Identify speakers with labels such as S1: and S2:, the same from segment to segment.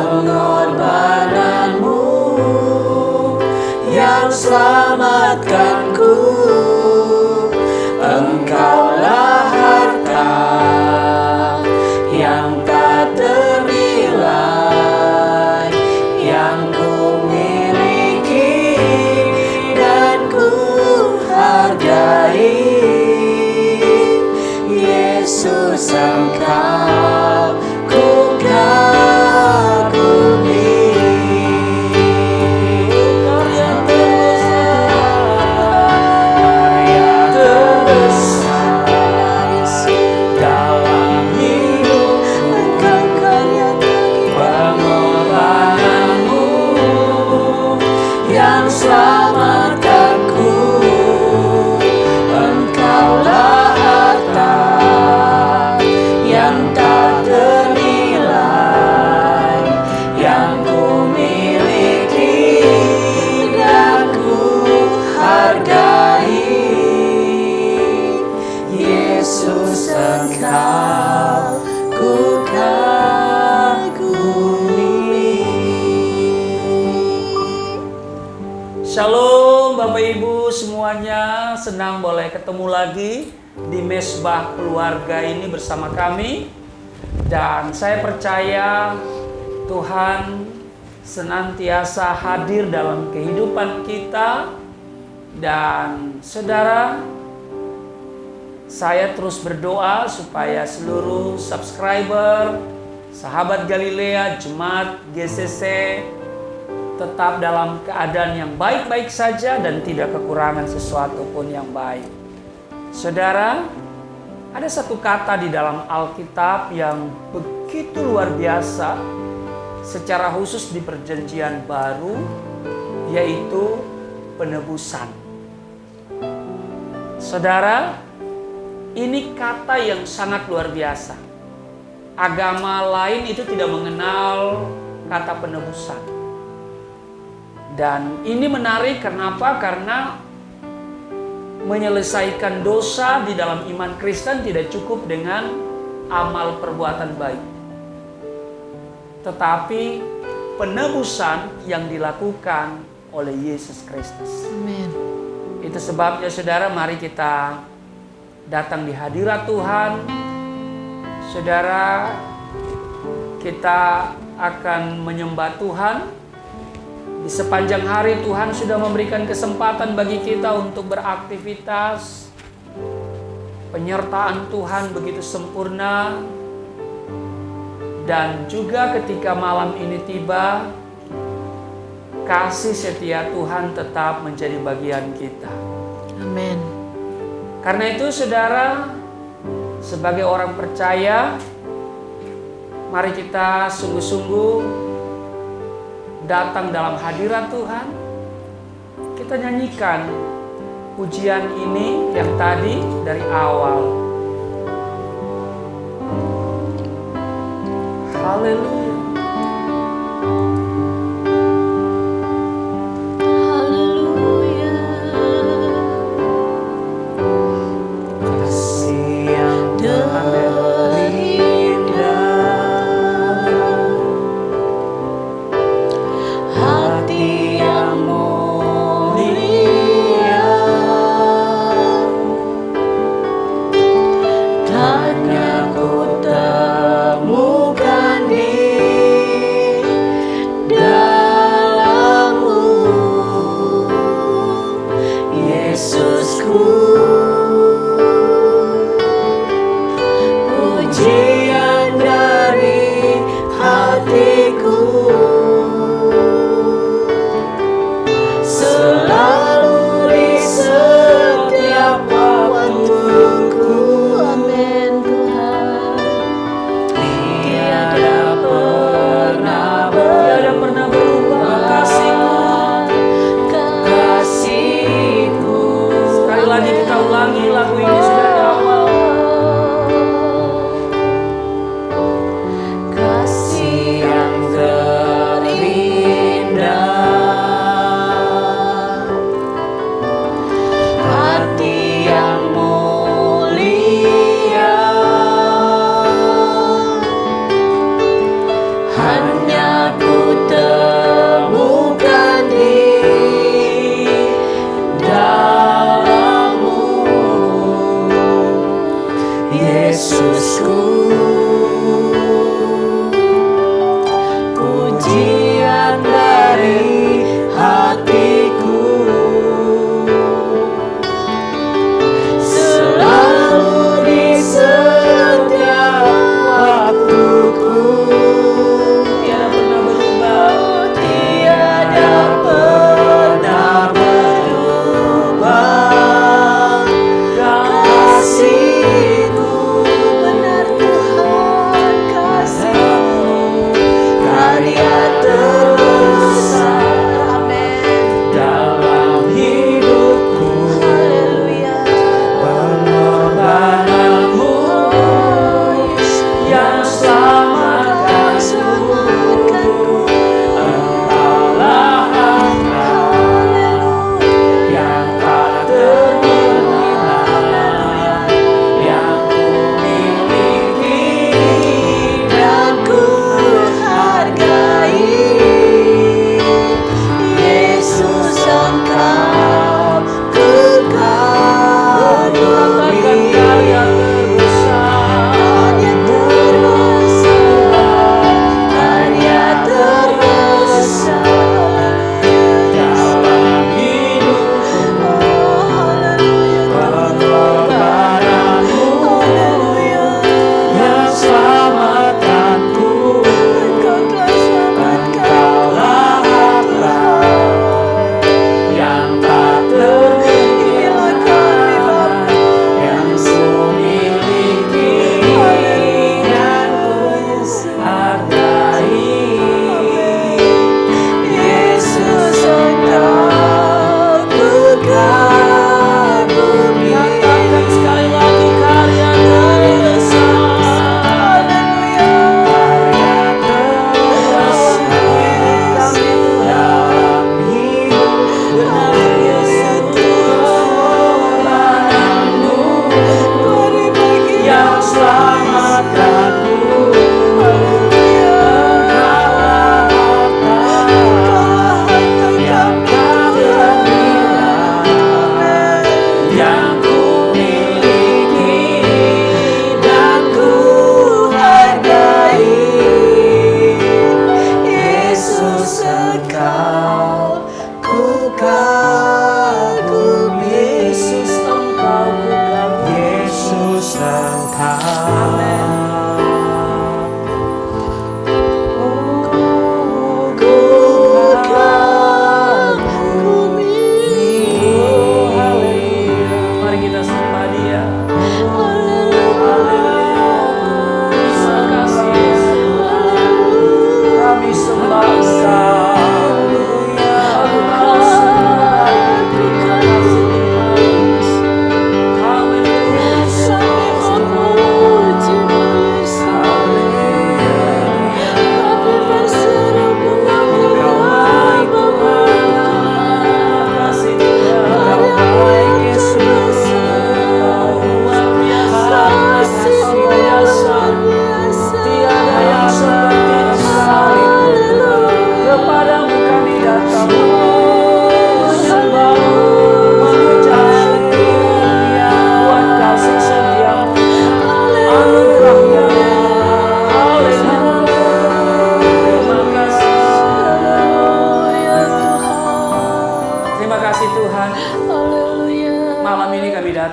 S1: pengorbananmu yang selamatkanku. Engkaulah harta yang tak ternilai, yang ku miliki dan ku hargai. Yesus, Engkau ku kagumi. Karya terbesar dalam hidup Engkau, karya pengorbananmu yang selamatkanku. Engkaulah harta yang tak ternilai, yang ku miliki dan ku hargai. Yesus, Engkau ku kagumi.
S2: Shalom Bapak Ibu semuanya, senang boleh ketemu lagi di Mesbah Keluarga ini bersama kami. Dan saya percaya Tuhan senantiasa hadir dalam kehidupan kita. Dan saudara, saya terus berdoa supaya seluruh subscriber, sahabat Galilea, Jemaat GCC tetap dalam keadaan yang baik-baik saja dan tidak kekurangan sesuatu pun yang baik. Saudara, ada satu kata di dalam Alkitab yang begitu luar biasa, secara khusus di Perjanjian Baru, yaitu penebusan. Saudara, ini kata yang sangat luar biasa. Agama lain itu tidak mengenal kata penebusan. Dan ini menarik, kenapa? Karena menyelesaikan dosa di dalam iman Kristen tidak cukup dengan amal perbuatan baik, tetapi penebusan yang dilakukan oleh Yesus Kristus.
S1: Amin.
S2: Itu sebabnya saudara, mari kita datang di hadirat Tuhan. Saudara, kita akan menyembah Tuhan. Di sepanjang hari Tuhan sudah memberikan kesempatan bagi kita untuk beraktivitas. Penyertaan Tuhan begitu sempurna. Dan juga ketika malam ini tiba, kasih setia Tuhan tetap menjadi bagian kita.
S1: Amin.
S2: Karena itu saudara, sebagai orang percaya, mari kita sungguh-sungguh datang dalam hadirat Tuhan. Kita nyanyikan pujian ini yang tadi dari awal. Haleluya.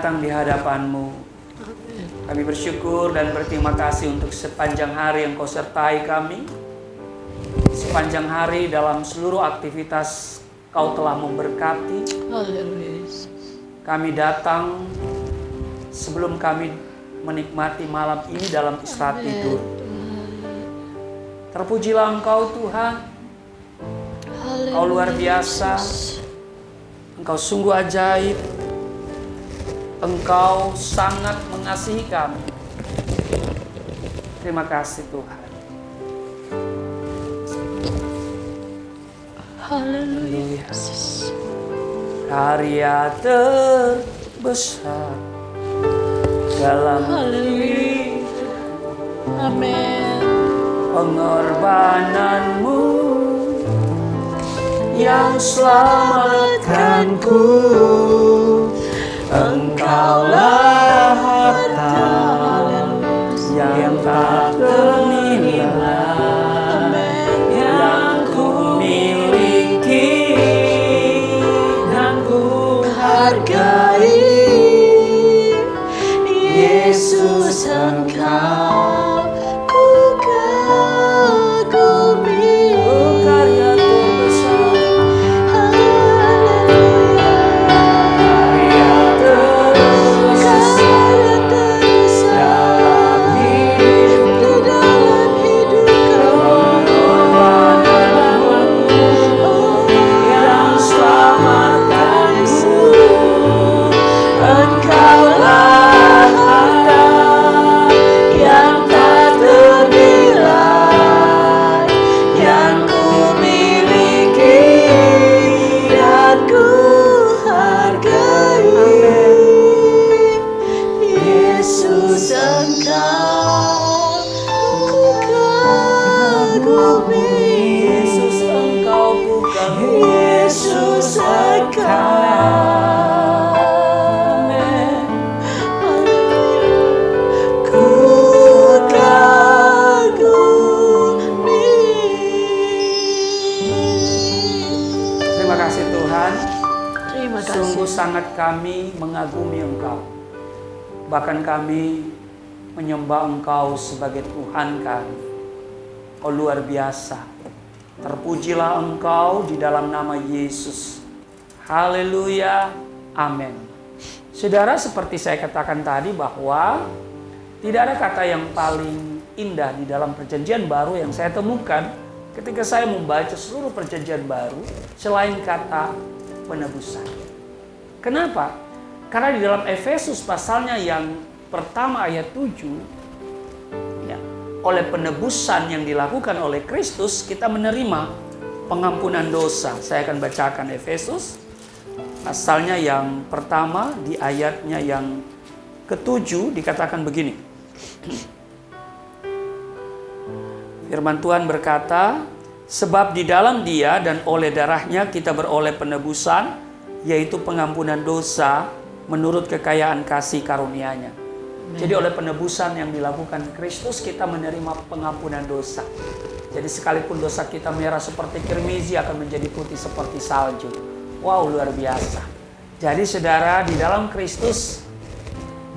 S2: datang di hadapan-Mu. Kami bersyukur dan berterima kasih untuk sepanjang hari Engkau sertai kami. Sepanjang hari dalam seluruh aktivitas Kau telah memberkati.
S1: Haleluya.
S2: Kami datang sebelum kami menikmati malam ini dalam istirahat tidur. Terpujilah Engkau Tuhan. Engkau luar biasa. Engkau sungguh ajaib. Engkau sangat mengasihi kami. Terima kasih Tuhan.
S1: Haleluya.
S2: Karya terbesar dalam
S1: Haleluya. Amin.
S2: pengorbananmu yang selamatkanku. Engkaulah harta yang tak ternilai yang ku miliki dan ku hargai. Yesus, Engkau
S1: ku kagumi.
S2: karya terbesar. Sungguh sangat kami mengagumi Engkau. Bahkan kami menyembah Engkau sebagai Tuhan kami. Oh luar biasa. Terpujilah Engkau di dalam nama Yesus. Haleluya. Amin. Saudara, seperti saya katakan tadi bahwa tidak ada kata yang paling indah di dalam perjanjian baru yang saya temukan ketika saya membaca seluruh perjanjian baru selain kata penebusan. Kenapa? Karena di dalam Efesus pasalnya yang pertama ayat 7, ya, oleh penebusan yang dilakukan oleh Kristus kita menerima pengampunan dosa. Saya akan bacakan Efesus pasalnya yang pertama di ayatnya yang ke-7 dikatakan begini. Firman Tuhan berkata, sebab di dalam Dia dan oleh darahnya kita beroleh penebusan, yaitu pengampunan dosa menurut kekayaan kasih karunia-Nya. Jadi oleh penebusan yang dilakukan Kristus kita menerima pengampunan dosa. Jadi sekalipun dosa kita merah seperti kirmizi akan menjadi putih seperti salju. Wow, luar biasa. Jadi saudara, di dalam Kristus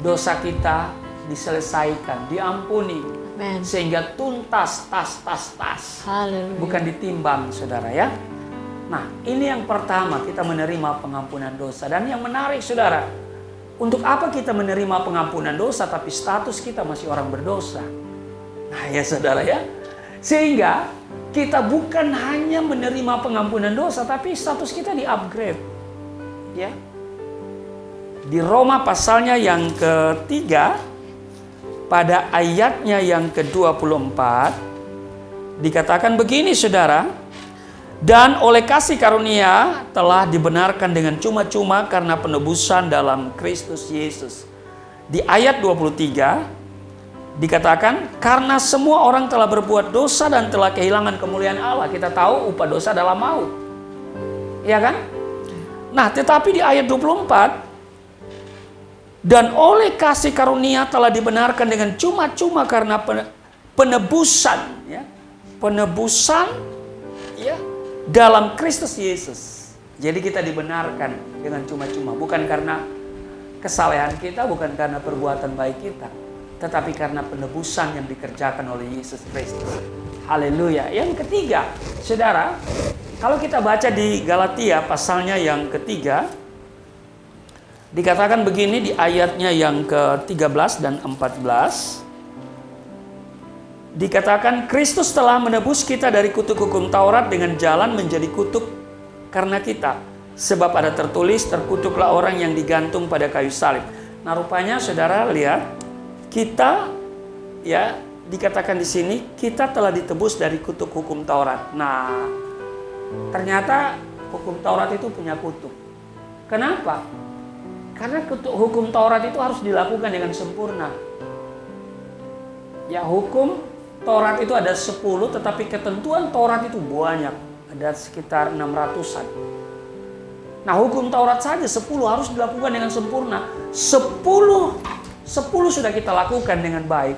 S2: dosa kita diselesaikan, diampuni.
S1: Amen.
S2: Sehingga tuntas, tas.
S1: Haleluya.
S2: Bukan ditimbang, saudara ya. Nah, ini yang pertama, kita menerima pengampunan dosa. Dan yang menarik, saudara, untuk apa kita menerima pengampunan dosa tapi status kita masih orang berdosa? Nah ya saudara ya, sehingga kita bukan hanya menerima pengampunan dosa tapi status kita di-upgrade. Ya. Di Roma pasalnya yang ketiga, pada ayatnya yang ke-24, dikatakan begini saudara, dan oleh kasih karunia telah dibenarkan dengan cuma-cuma karena penebusan dalam Kristus Yesus. Di ayat 23 dikatakan, karena semua orang telah berbuat dosa dan telah kehilangan kemuliaan Allah. Kita tahu upah dosa adalah maut. Ya kan? Nah, tetapi di ayat 24, dan oleh kasih karunia telah dibenarkan dengan cuma-cuma karena penebusan, ya. Penebusan, ya, dalam Kristus Yesus. Jadi kita dibenarkan dengan cuma-cuma, bukan karena kesalehan kita bukan karena perbuatan baik kita, tetapi karena penebusan yang dikerjakan oleh Yesus Kristus. Haleluya. Yang ketiga, saudara, kalau kita baca di Galatia pasalnya yang ketiga, dikatakan begini di ayatnya yang ke-13 dan 14. Dikatakan Kristus telah menebus kita dari kutuk hukum Taurat dengan jalan menjadi kutuk karena kita. Sebab ada tertulis, terkutuklah orang yang digantung pada kayu salib. Nah, rupanya saudara lihat, kita ya dikatakan di sini kita telah ditebus dari kutuk hukum Taurat. Nah, ternyata hukum Taurat itu punya kutuk. Kenapa? Karena kutuk hukum Taurat itu harus dilakukan dengan sempurna. Ya, hukum Taurat itu ada 10, tetapi ketentuan Taurat itu banyak. Ada sekitar 600-an. Nah, hukum Taurat saja 10 harus dilakukan dengan sempurna. 10 sudah kita lakukan dengan baik.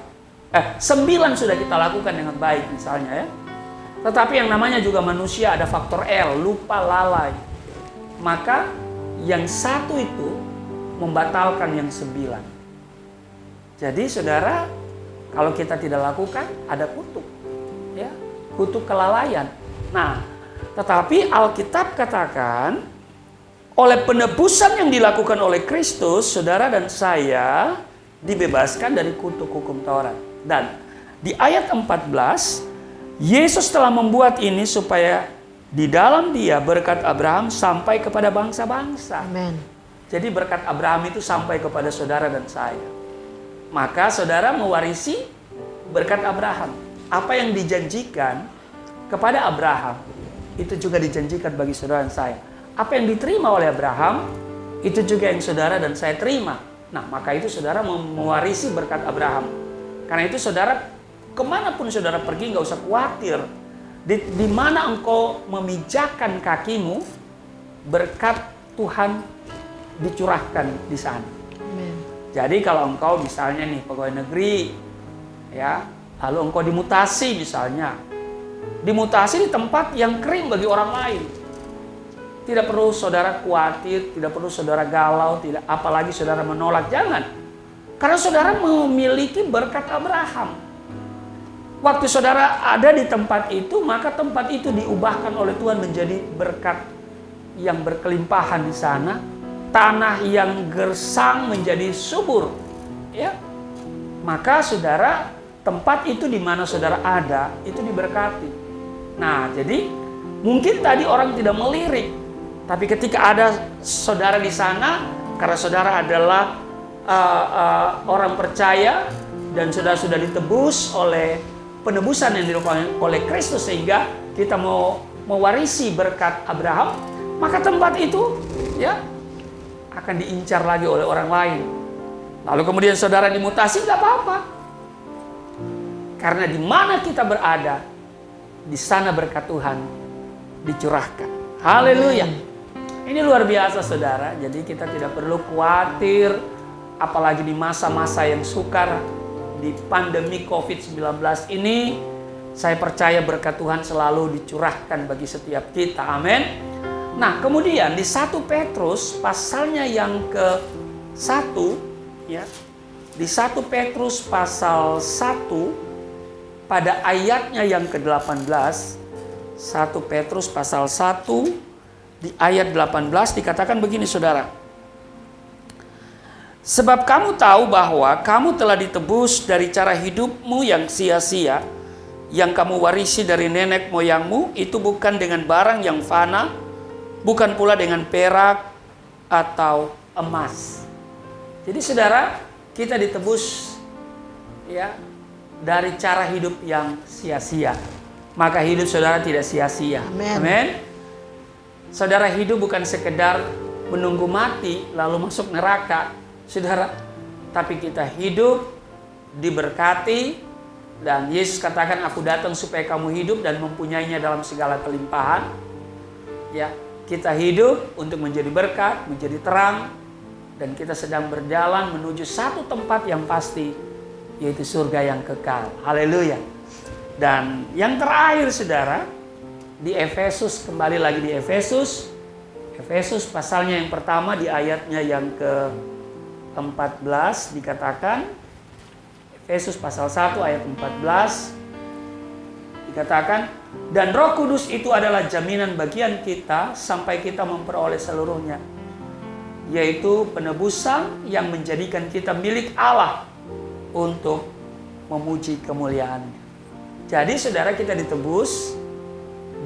S2: 9 sudah kita lakukan dengan baik misalnya ya. Tetapi yang namanya juga manusia ada faktor L, lupa, lalai. Maka yang 1 itu membatalkan yang 9. Jadi saudara, kalau kita tidak lakukan ada kutuk. Ya, kutuk kelalaian. Nah, tetapi Alkitab katakan oleh penebusan yang dilakukan oleh Kristus, saudara dan saya dibebaskan dari kutuk hukum Taurat. Dan di ayat 14, Yesus telah membuat ini supaya di dalam Dia berkat Abraham sampai kepada bangsa-bangsa.
S1: Amin.
S2: Jadi berkat Abraham itu sampai kepada saudara dan saya. Maka saudara mewarisi berkat Abraham. Apa yang dijanjikan kepada Abraham, itu juga dijanjikan bagi saudara dan saya. Apa yang diterima oleh Abraham, itu juga yang saudara dan saya terima. Nah, maka itu saudara mewarisi berkat Abraham. Karena itu saudara, kemanapun saudara pergi, nggak usah khawatir. Di mana engkau memijakan kakimu, berkat Tuhan dicurahkan di sana.
S1: Amin.
S2: Jadi kalau engkau misalnya nih pegawai negeri, ya, lalu engkau dimutasi misalnya, dimutasi di tempat yang kering bagi orang lain. Tidak perlu saudara khawatir, tidak perlu saudara galau, tidak, apalagi saudara menolak, jangan. Karena saudara memiliki berkat Abraham. Waktu saudara ada di tempat itu, maka tempat itu diubahkan oleh Tuhan menjadi berkat yang berkelimpahan di sana. Tanah yang gersang menjadi subur. Ya. Maka saudara, tempat itu di mana saudara ada, itu diberkati. Nah, jadi mungkin tadi orang tidak melirik. Tapi ketika ada saudara di sana, karena saudara adalah orang percaya dan saudara sudah ditebus oleh penebusan yang dilakukan oleh Kristus sehingga kita mau mewarisi berkat Abraham, maka tempat itu ya akan diincar lagi oleh orang lain. Lalu kemudian saudara dimutasi, nggak apa-apa. Karena di mana kita berada, di sana berkat Tuhan dicurahkan. Haleluya. Ini luar biasa saudara, jadi kita tidak perlu khawatir, apalagi di masa-masa yang sukar, di pandemi COVID-19 ini, saya percaya berkat Tuhan selalu dicurahkan bagi setiap kita, amin. Nah kemudian di 1 Petrus pasalnya yang ke-1, ya, di 1 Petrus pasal 1, pada ayatnya yang ke-18, 1 Petrus pasal 1, di ayat 18 dikatakan begini saudara. Sebab kamu tahu bahwa kamu telah ditebus dari cara hidupmu yang sia-sia, yang kamu warisi dari nenek moyangmu, itu bukan dengan barang yang fana, bukan pula dengan perak atau emas. Jadi saudara, kita ditebus ya dari cara hidup yang sia-sia. Maka hidup saudara tidak sia-sia. Amin. Saudara hidup bukan sekedar menunggu mati lalu masuk neraka, saudara. Tapi kita hidup diberkati dan Yesus katakan, aku datang supaya kamu hidup dan mempunyainya dalam segala kelimpahan. Ya, kita hidup untuk menjadi berkat, menjadi terang, dan kita sedang berjalan menuju satu tempat yang pasti, yaitu surga yang kekal. Haleluya. Dan yang terakhir saudara, di Efesus, kembali lagi di Efesus pasalnya yang pertama di ayatnya yang 14 dikatakan, Efesus pasal 1 ayat 14 dikatakan, dan Roh Kudus itu adalah jaminan bagian kita sampai kita memperoleh seluruhnya, yaitu penebusan yang menjadikan kita milik Allah untuk memuji kemuliaan-Nya. Jadi saudara, kita ditebus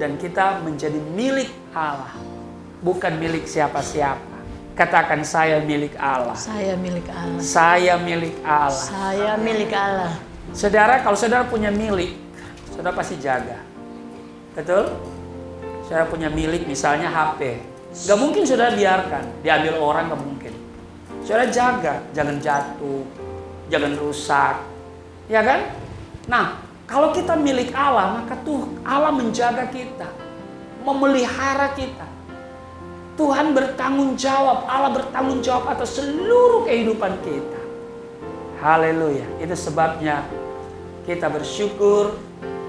S2: dan kita menjadi milik Allah, bukan milik siapa-siapa. Katakan, saya milik Allah.
S1: Saya milik Allah.
S2: Saya milik Allah.
S1: Saya milik Allah.
S2: Saudara, kalau saudara punya milik, saudara pasti jaga. Betul? Saudara punya milik, misalnya HP. Gak mungkin saudara biarkan diambil orang, gak mungkin. Saudara jaga, jangan jatuh, jangan rusak. Ya kan? Nah, kalau kita milik Allah, maka tuh Allah menjaga kita, memelihara kita. Tuhan bertanggung jawab, Allah bertanggung jawab atas seluruh kehidupan kita. Haleluya. Itu sebabnya kita bersyukur,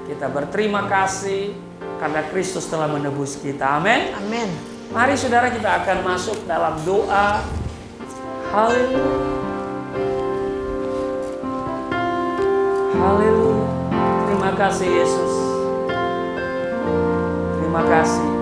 S2: kita berterima kasih karena Kristus telah menebus kita. Amin.
S1: Amin.
S2: Mari saudara, kita akan masuk dalam doa. Haleluya. Haleluya. Terima kasih Yesus. Terima kasih.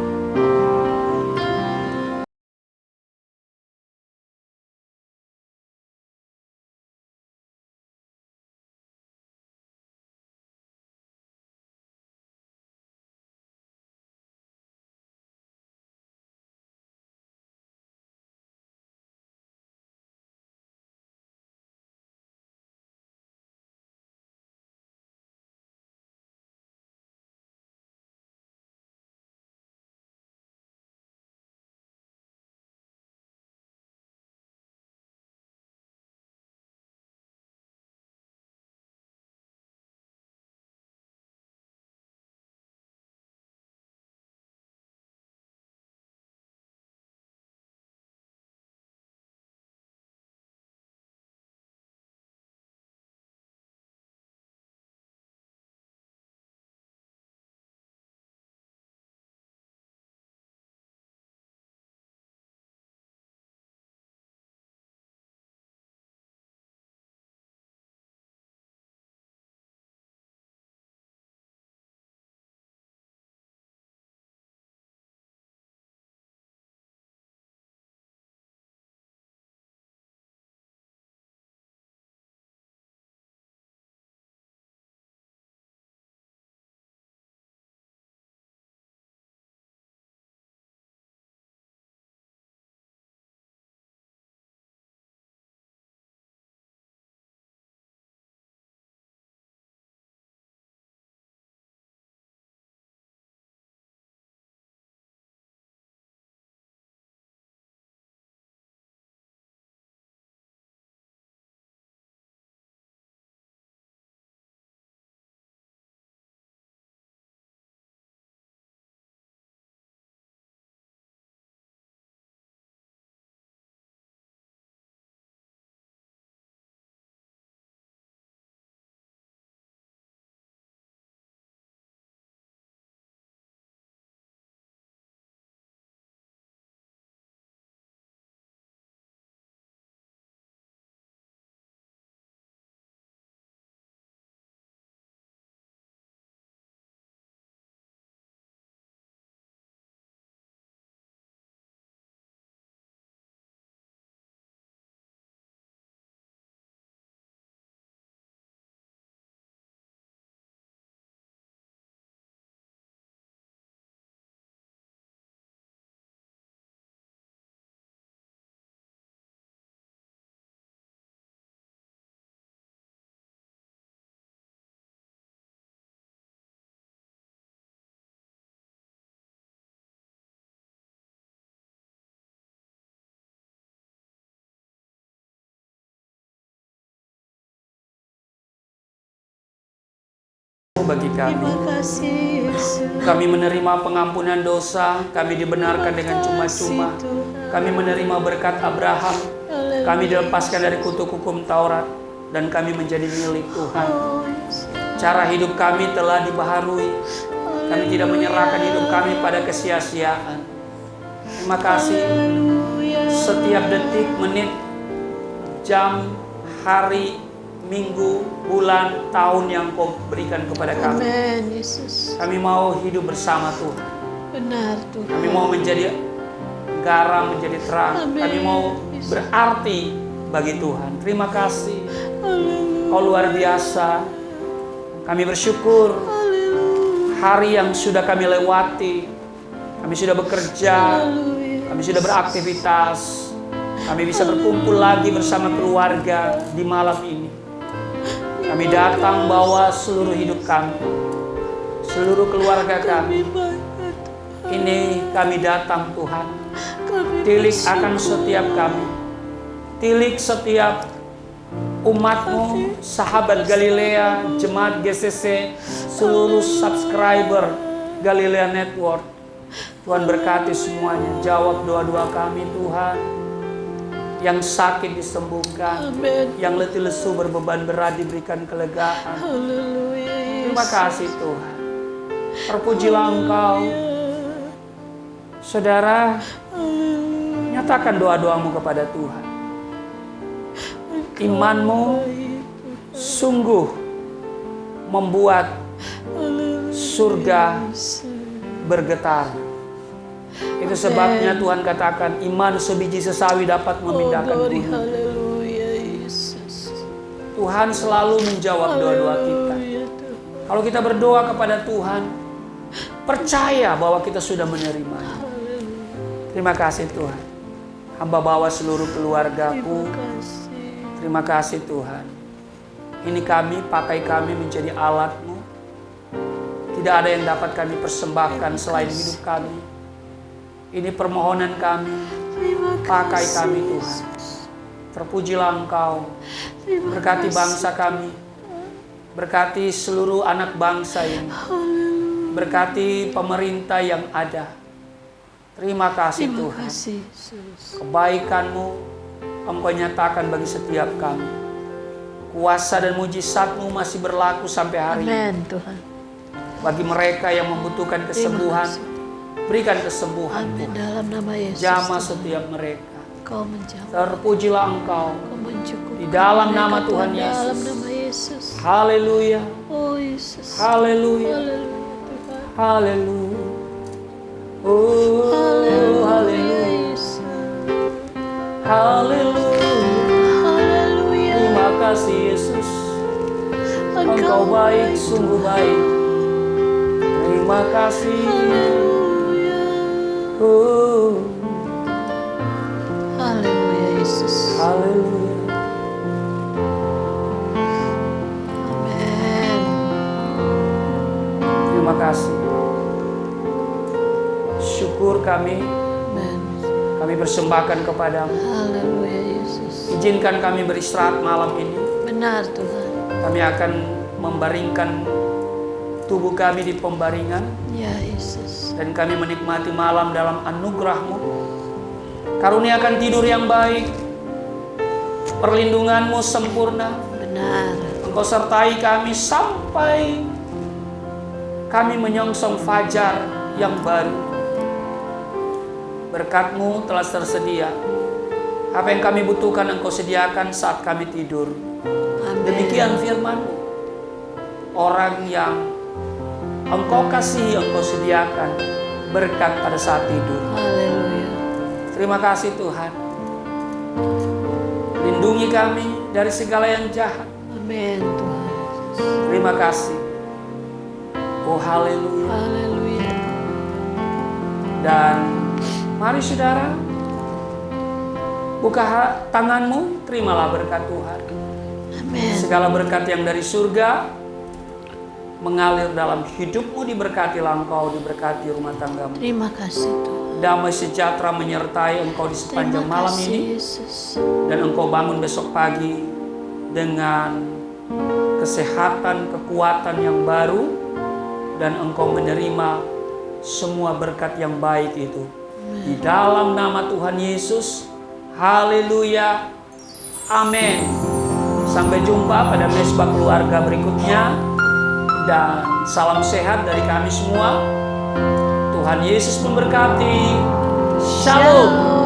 S2: Bagi kami.
S1: Terima kasih Yesus.
S2: Kami menerima pengampunan dosa, kami dibenarkan dengan cuma-cuma. Kami menerima berkat Abraham. Kami dilepaskan dari kutuk hukum Taurat dan kami menjadi milik Tuhan. Cara hidup kami telah dibaharui. Kami tidak menyerahkan hidup kami pada kesia-siaan. Terima kasih. Setiap detik, menit, jam, hari, minggu, bulan, tahun yang Kau berikan kepada kami.
S1: Amin, Yesus.
S2: Kami mau hidup bersama Tuhan.
S1: Benar, Tuhan.
S2: Kami mau menjadi garam, menjadi terang.
S1: Amin.
S2: Kami mau berarti bagi Tuhan. Terima kasih.
S1: Haleluya.
S2: Kau luar biasa. Kami bersyukur
S1: Haleluya.
S2: hari yang sudah kami lewati. Kami sudah bekerja.
S1: Haleluya.
S2: Kami sudah beraktivitas. Kami bisa berkumpul lagi bersama keluarga di malam ini. Kami datang bawa seluruh hidup kami, seluruh keluarga kami. Ini kami datang Tuhan. Tilik akan setiap kami. Tilik setiap umat-Mu, sahabat Galilea, jemaat GCC, seluruh subscriber Galilea Network. Tuhan berkati semuanya. Jawab doa-doa kami Tuhan. Yang sakit disembuhkan.
S1: Amin.
S2: Yang letih lesu berbeban berat diberikan kelegaan.
S1: Haleluya.
S2: Terima kasih Tuhan. Terpujilah Engkau. Saudara, nyatakan doa-doamu kepada Tuhan. Imanmu sungguh membuat surga bergetar. Itu sebabnya Tuhan katakan iman sebiji sesawi dapat memindahkan gunung.
S1: Haleluya, Yesus.
S2: Tuhan selalu menjawab doa-doa kita. Kalau kita berdoa kepada Tuhan, percaya bahwa kita sudah menerimanya. Terima kasih Tuhan. Hamba bawa seluruh keluargaku. Terima kasih Tuhan. Ini kami, pakai kami menjadi alat-Mu. Tidak ada yang dapat kami persembahkan selain hidup kami. Ini permohonan kami. Pakai kami Tuhan. Terpujilah Engkau. Berkati bangsa kami. Berkati seluruh anak bangsa ini. Berkati pemerintah yang ada. Terima kasih Tuhan. Kebaikan-Mu Engkau nyatakan bagi setiap kami. Kuasa dan mujizat-Mu masih berlaku sampai hari ini.
S1: Amin, Tuhan.
S2: Bagi mereka yang membutuhkan kesembuhan, berikan kesembuhan
S1: Amin,
S2: Tuhan.
S1: dalam nama Yesus.
S2: Jamah
S1: Tuhan.
S2: setiap mereka.
S1: Kau menjawab.
S2: Terpujilah Engkau.
S1: Kau mencukupkan
S2: Di dalam
S1: mereka,
S2: nama Tuhan
S1: Dalam
S2: Yesus.
S1: nama Yesus.
S2: Haleluya.
S1: Oh Yesus.
S2: Haleluya.
S1: Haleluya, Tuhan.
S2: Haleluya. Oh, haleluya.
S1: Yesus.
S2: Haleluya.
S1: Haleluya.
S2: Terima kasih Yesus. Engkau baik, sungguh baik. Terima kasih.
S1: Haleluya.
S2: Oh,
S1: Haleluya, Yesus.
S2: haleluya.
S1: Amin.
S2: Terima kasih. Syukur kami
S1: Amin.
S2: persembahkan kepadamu.
S1: Haleluya, Yesus.
S2: Izinkan kami beristirahat malam ini.
S1: Benar, Tuhan.
S2: Kami akan membaringkan tubuh kami di pembaringan.
S1: Ya, Yesus.
S2: Dan kami menikmati malam dalam anugerah-Mu. Karuniakan tidur yang baik. Perlindungan-Mu sempurna.
S1: Benar.
S2: Engkau sertai kami sampai kami menyongsong fajar yang baru. Berkat-Mu telah tersedia. Apa yang kami butuhkan Engkau sediakan saat kami tidur.
S1: Amin.
S2: Demikian firman-Mu. Orang yang Engkau kasih, Engkau sediakan berkat pada saat tidur.
S1: Haleluya.
S2: Terima kasih Tuhan. Lindungi kami dari segala yang jahat.
S1: Amin, Tuhan.
S2: Terima kasih. Oh haleluya.
S1: Haleluya.
S2: Dan mari saudara, buka tanganmu, terimalah berkat Tuhan.
S1: Amin.
S2: Segala berkat yang dari surga mengalir dalam hidupmu, diberkatilah engkau, diberkati rumah tanggamu.
S1: Terima kasih, Tuhan.
S2: Damai sejahtera menyertai engkau di sepanjang malam ini.
S1: Yesus.
S2: Dan engkau bangun besok pagi dengan kesehatan, kekuatan yang baru. Dan engkau menerima semua berkat yang baik itu. Di dalam nama Tuhan Yesus. Haleluya. Amin. Sampai jumpa pada mesbah keluarga berikutnya. Dan salam sehat dari kami semua. Tuhan Yesus memberkati. Shalom.